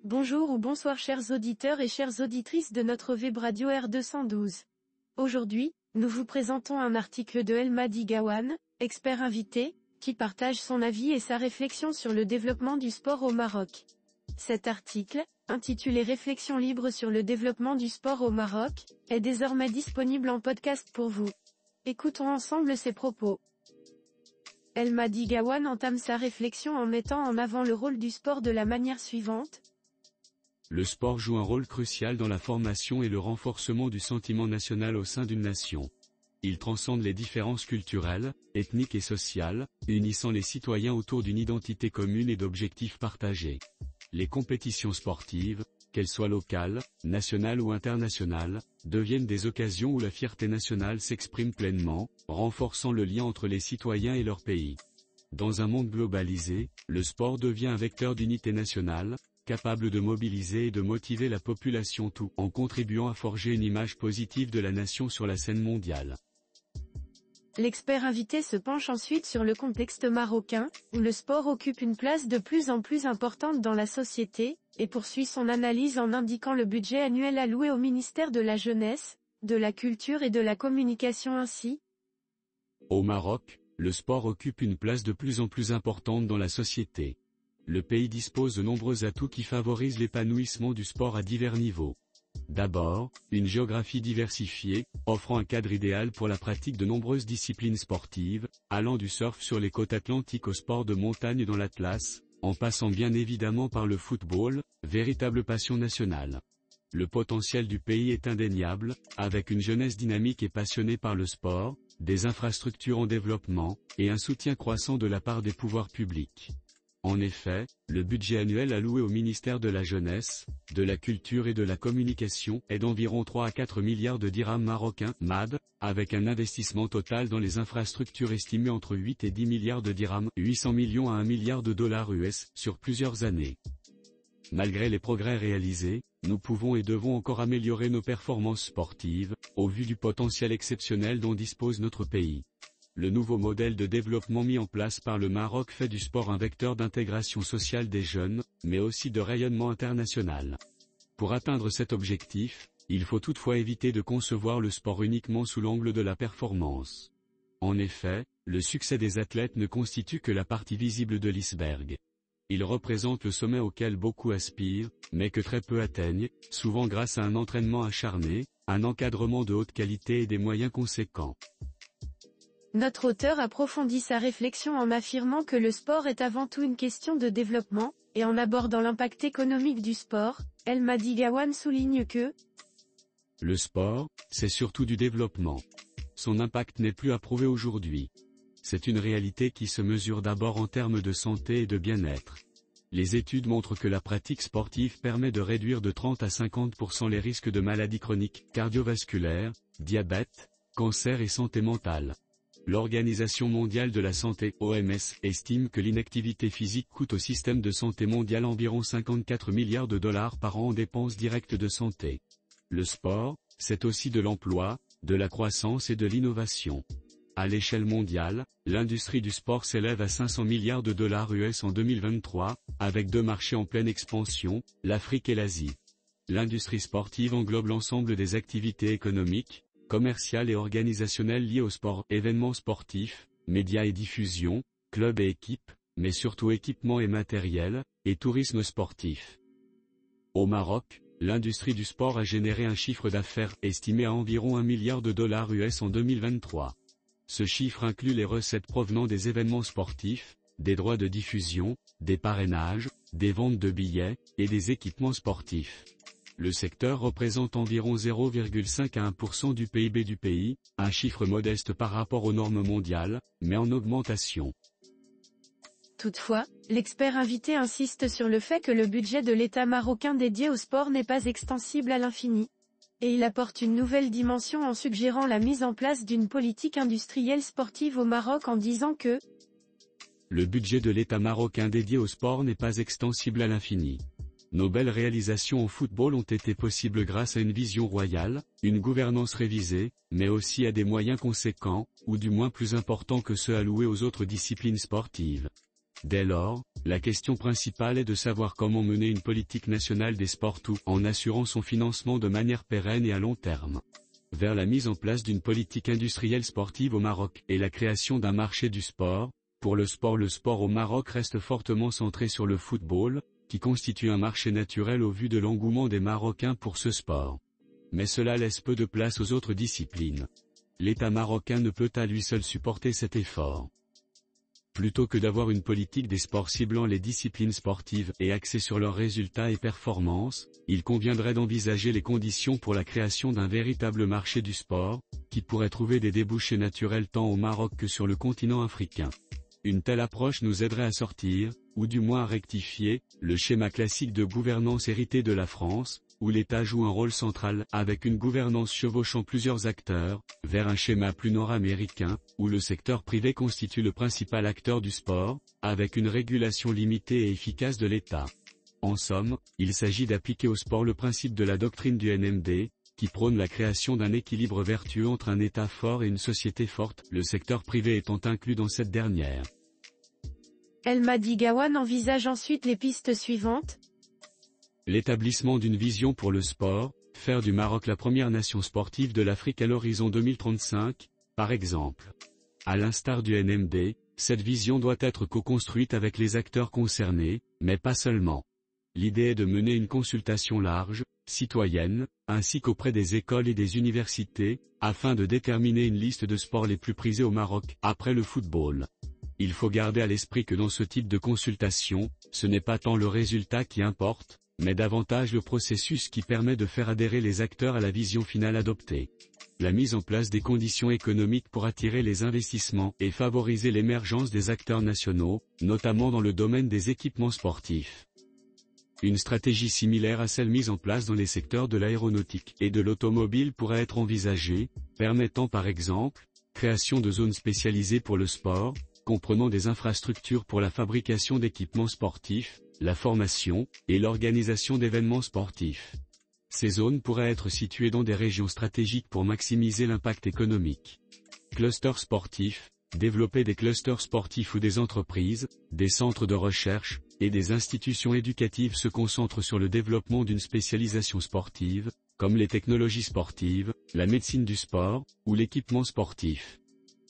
Bonjour ou bonsoir chers auditeurs et chères auditrices de notre web radio R212. Aujourd'hui, nous vous présentons un article de El-Mahdi Gawane, expert invité, qui partage son avis et sa réflexion sur le développement du sport au Maroc. Cet article, intitulé Réflexions libres sur le développement du sport au Maroc, est désormais disponible en podcast pour vous. Écoutons ensemble ses propos. El-Mahdi Gawane entame sa réflexion en mettant en avant le rôle du sport de la manière suivante. Le sport joue un rôle crucial dans la formation et le renforcement du sentiment national au sein d'une nation. Il transcende les différences culturelles, ethniques et sociales, unissant les citoyens autour d'une identité commune et d'objectifs partagés. Les compétitions sportives, qu'elles soient locales, nationales ou internationales, deviennent des occasions où la fierté nationale s'exprime pleinement, renforçant le lien entre les citoyens et leur pays. Dans un monde globalisé, le sport devient un vecteur d'unité nationale, capable de mobiliser et de motiver la population tout en contribuant à forger une image positive de la nation sur la scène mondiale. L'expert invité se penche ensuite sur le contexte marocain, où le sport occupe une place de plus en plus importante dans la société, et poursuit son analyse en indiquant le budget annuel alloué au ministère de la Jeunesse, de la Culture et de la Communication ainsi. Au Maroc, le sport occupe une place de plus en plus importante dans la société. Le pays dispose de nombreux atouts qui favorisent l'épanouissement du sport à divers niveaux. D'abord, une géographie diversifiée, offrant un cadre idéal pour la pratique de nombreuses disciplines sportives, allant du surf sur les côtes atlantiques au sport de montagne dans l'Atlas, en passant bien évidemment par le football, véritable passion nationale. Le potentiel du pays est indéniable, avec une jeunesse dynamique et passionnée par le sport, des infrastructures en développement, et un soutien croissant de la part des pouvoirs publics. En effet, le budget annuel alloué au ministère de la Jeunesse, de la Culture et de la Communication est d'environ 3 à 4 milliards de dirhams marocains (MAD), avec un investissement total dans les infrastructures estimé entre 8 et 10 milliards de dirhams (800 millions à 1 milliard de dollars US) sur plusieurs années. Malgré les progrès réalisés, nous pouvons et devons encore améliorer nos performances sportives, au vu du potentiel exceptionnel dont dispose notre pays. Le nouveau modèle de développement mis en place par le Maroc fait du sport un vecteur d'intégration sociale des jeunes, mais aussi de rayonnement international. Pour atteindre cet objectif, il faut toutefois éviter de concevoir le sport uniquement sous l'angle de la performance. En effet, le succès des athlètes ne constitue que la partie visible de l'iceberg. Il représente le sommet auquel beaucoup aspirent, mais que très peu atteignent, souvent grâce à un entraînement acharné, un encadrement de haute qualité et des moyens conséquents. Notre auteur approfondit sa réflexion en affirmant que le sport est avant tout une question de développement, et en abordant l'impact économique du sport, El-Mahdi Gawane souligne que le sport, c'est surtout du développement. Son impact n'est plus à prouver aujourd'hui. C'est une réalité qui se mesure d'abord en termes de santé et de bien-être. Les études montrent que la pratique sportive permet de réduire de 30 à 50% les risques de maladies chroniques, cardiovasculaires, diabète, cancer et santé mentale. L'Organisation mondiale de la santé, OMS, estime que l'inactivité physique coûte au système de santé mondial environ 54 milliards de dollars par an en dépenses directes de santé. Le sport, c'est aussi de l'emploi, de la croissance et de l'innovation. À l'échelle mondiale, l'industrie du sport s'élève à 500 milliards de dollars US en 2023, avec deux marchés en pleine expansion, l'Afrique et l'Asie. L'industrie sportive englobe l'ensemble des activités économiques, commerciales et organisationnelles liées au sport, événements sportifs, médias et diffusion, clubs et équipes, mais surtout équipements et matériel, et tourisme sportif. Au Maroc, l'industrie du sport a généré un chiffre d'affaires estimé à environ 1 milliard de dollars US en 2023. Ce chiffre inclut les recettes provenant des événements sportifs, des droits de diffusion, des parrainages, des ventes de billets, et des équipements sportifs. Le secteur représente environ 0,5 à 1% du PIB du pays, un chiffre modeste par rapport aux normes mondiales, mais en augmentation. Toutefois, l'expert invité insiste sur le fait que le budget de l'État marocain dédié au sport n'est pas extensible à l'infini. Et il apporte une nouvelle dimension en suggérant la mise en place d'une politique industrielle sportive au Maroc en disant que le budget de l'État marocain dédié au sport n'est pas extensible à l'infini. Nos belles réalisations au football ont été possibles grâce à une vision royale, une gouvernance révisée, mais aussi à des moyens conséquents, ou du moins plus importants que ceux alloués aux autres disciplines sportives. Dès lors, la question principale est de savoir comment mener une politique nationale des sports tout en assurant son financement de manière pérenne et à long terme. Vers la mise en place d'une politique industrielle sportive au Maroc et la création d'un marché du sport. Pour le sport au Maroc reste fortement centré sur le football, qui constitue un marché naturel au vu de l'engouement des Marocains pour ce sport. Mais cela laisse peu de place aux autres disciplines. L'État marocain ne peut à lui seul supporter cet effort. Plutôt que d'avoir une politique des sports ciblant les disciplines sportives et axée sur leurs résultats et performances, il conviendrait d'envisager les conditions pour la création d'un véritable marché du sport, qui pourrait trouver des débouchés naturels tant au Maroc que sur le continent africain. Une telle approche nous aiderait à sortir, ou du moins à rectifier, le schéma classique de gouvernance hérité de la France, où l'État joue un rôle central avec une gouvernance chevauchant plusieurs acteurs, vers un schéma plus nord-américain, où le secteur privé constitue le principal acteur du sport, avec une régulation limitée et efficace de l'État. En somme, il s'agit d'appliquer au sport le principe de la doctrine du NMD, qui prône la création d'un équilibre vertueux entre un État fort et une société forte, le secteur privé étant inclus dans cette dernière. El Madi Gawane envisage ensuite les pistes suivantes. L'établissement d'une vision pour le sport, faire du Maroc la première nation sportive de l'Afrique à l'horizon 2035, par exemple. À l'instar du NMD, cette vision doit être co-construite avec les acteurs concernés, mais pas seulement. L'idée est de mener une consultation large, citoyenne, ainsi qu'auprès des écoles et des universités, afin de déterminer une liste de sports les plus prisés au Maroc, après le football. Il faut garder à l'esprit que dans ce type de consultation, ce n'est pas tant le résultat qui importe, mais davantage le processus qui permet de faire adhérer les acteurs à la vision finale adoptée. La mise en place des conditions économiques pour attirer les investissements et favoriser l'émergence des acteurs nationaux, notamment dans le domaine des équipements sportifs. Une stratégie similaire à celle mise en place dans les secteurs de l'aéronautique et de l'automobile pourrait être envisagée, permettant par exemple, création de zones spécialisées pour le sport, comprenant des infrastructures pour la fabrication d'équipements sportifs, la formation, et l'organisation d'événements sportifs. Ces zones pourraient être situées dans des régions stratégiques pour maximiser l'impact économique. Clusters sportifs, développer des clusters sportifs où des entreprises, des centres de recherche, et des institutions éducatives se concentrent sur le développement d'une spécialisation sportive, comme les technologies sportives, la médecine du sport, ou l'équipement sportif.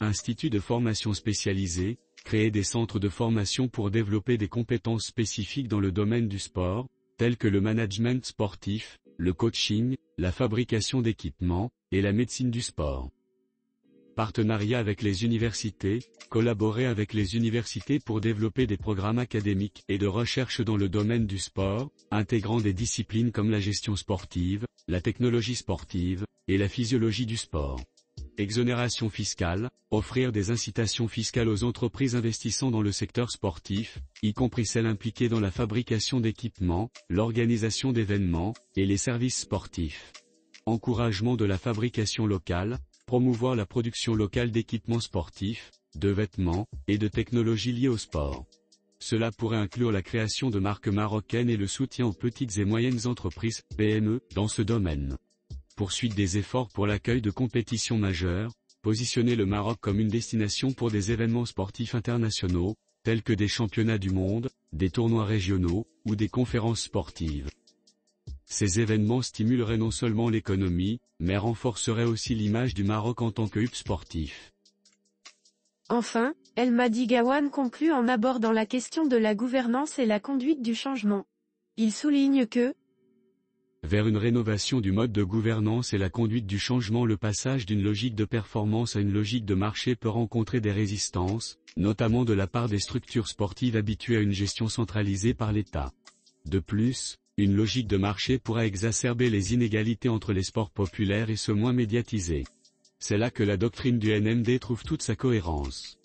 Instituts de formation spécialisés, créer des centres de formation pour développer des compétences spécifiques dans le domaine du sport, tels que le management sportif, le coaching, la fabrication d'équipements, et la médecine du sport. Partenariat avec les universités, collaborer avec les universités pour développer des programmes académiques et de recherche dans le domaine du sport, intégrant des disciplines comme la gestion sportive, la technologie sportive, et la physiologie du sport. Exonération fiscale, offrir des incitations fiscales aux entreprises investissant dans le secteur sportif, y compris celles impliquées dans la fabrication d'équipements, l'organisation d'événements, et les services sportifs. Encouragement de la fabrication locale, promouvoir la production locale d'équipements sportifs, de vêtements, et de technologies liées au sport. Cela pourrait inclure la création de marques marocaines et le soutien aux petites et moyennes entreprises, PME, dans ce domaine. Poursuite des efforts pour l'accueil de compétitions majeures, positionner le Maroc comme une destination pour des événements sportifs internationaux, tels que des championnats du monde, des tournois régionaux, ou des conférences sportives. Ces événements stimuleraient non seulement l'économie, mais renforceraient aussi l'image du Maroc en tant que hub sportif. Enfin, El Madi Gawane conclut en abordant la question de la gouvernance et la conduite du changement. Il souligne que, vers une rénovation du mode de gouvernance et la conduite du changement, le passage d'une logique de performance à une logique de marché peut rencontrer des résistances, notamment de la part des structures sportives habituées à une gestion centralisée par l'État. De plus, une logique de marché pourrait exacerber les inégalités entre les sports populaires et ceux moins médiatisés. C'est là que la doctrine du NMD trouve toute sa cohérence.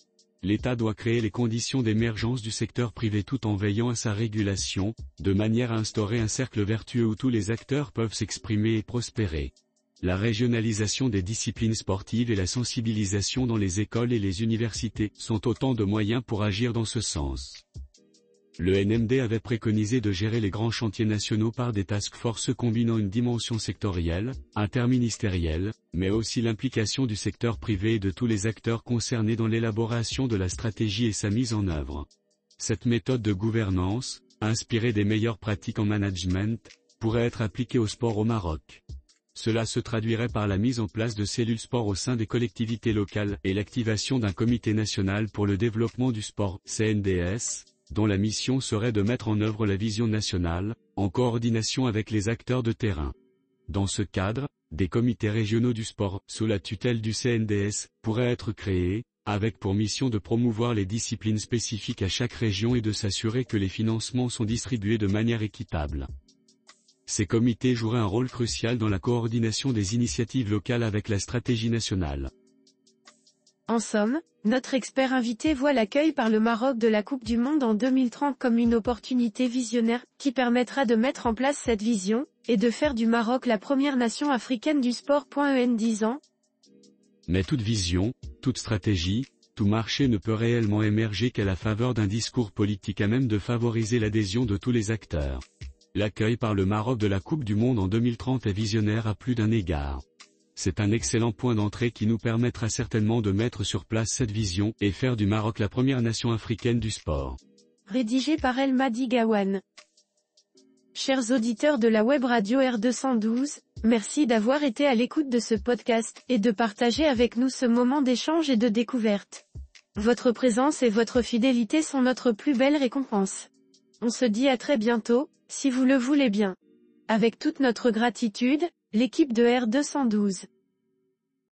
L'État doit créer les conditions d'émergence du secteur privé tout en veillant à sa régulation, de manière à instaurer un cercle vertueux où tous les acteurs peuvent s'exprimer et prospérer. La régionalisation des disciplines sportives et la sensibilisation dans les écoles et les universités sont autant de moyens pour agir dans ce sens. Le NMD avait préconisé de gérer les grands chantiers nationaux par des task forces combinant une dimension sectorielle, interministérielle, mais aussi l'implication du secteur privé et de tous les acteurs concernés dans l'élaboration de la stratégie et sa mise en œuvre. Cette méthode de gouvernance, inspirée des meilleures pratiques en management, pourrait être appliquée au sport au Maroc. Cela se traduirait par la mise en place de cellules sport au sein des collectivités locales et l'activation d'un comité national pour le développement du sport, CNDS, dont la mission serait de mettre en œuvre la vision nationale, en coordination avec les acteurs de terrain. Dans ce cadre, des comités régionaux du sport, sous la tutelle du CNDS, pourraient être créés, avec pour mission de promouvoir les disciplines spécifiques à chaque région et de s'assurer que les financements sont distribués de manière équitable. Ces comités joueraient un rôle crucial dans la coordination des initiatives locales avec la stratégie nationale. En somme, notre expert invité voit l'accueil par le Maroc de la Coupe du Monde en 2030 comme une opportunité visionnaire, qui permettra de mettre en place cette vision, et de faire du Maroc la première nation africaine du sport. En 10 ans. Mais toute vision, toute stratégie, tout marché ne peut réellement émerger qu'à la faveur d'un discours politique à même de favoriser l'adhésion de tous les acteurs. L'accueil par le Maroc de la Coupe du Monde en 2030 est visionnaire à plus d'un égard. C'est un excellent point d'entrée qui nous permettra certainement de mettre sur place cette vision et faire du Maroc la première nation africaine du sport. Rédigé par El Madi Gawane. Chers auditeurs de la web radio R212, merci d'avoir été à l'écoute de ce podcast et de partager avec nous ce moment d'échange et de découverte. Votre présence et votre fidélité sont notre plus belle récompense. On se dit à très bientôt, si vous le voulez bien. Avec toute notre gratitude, l'équipe de R212.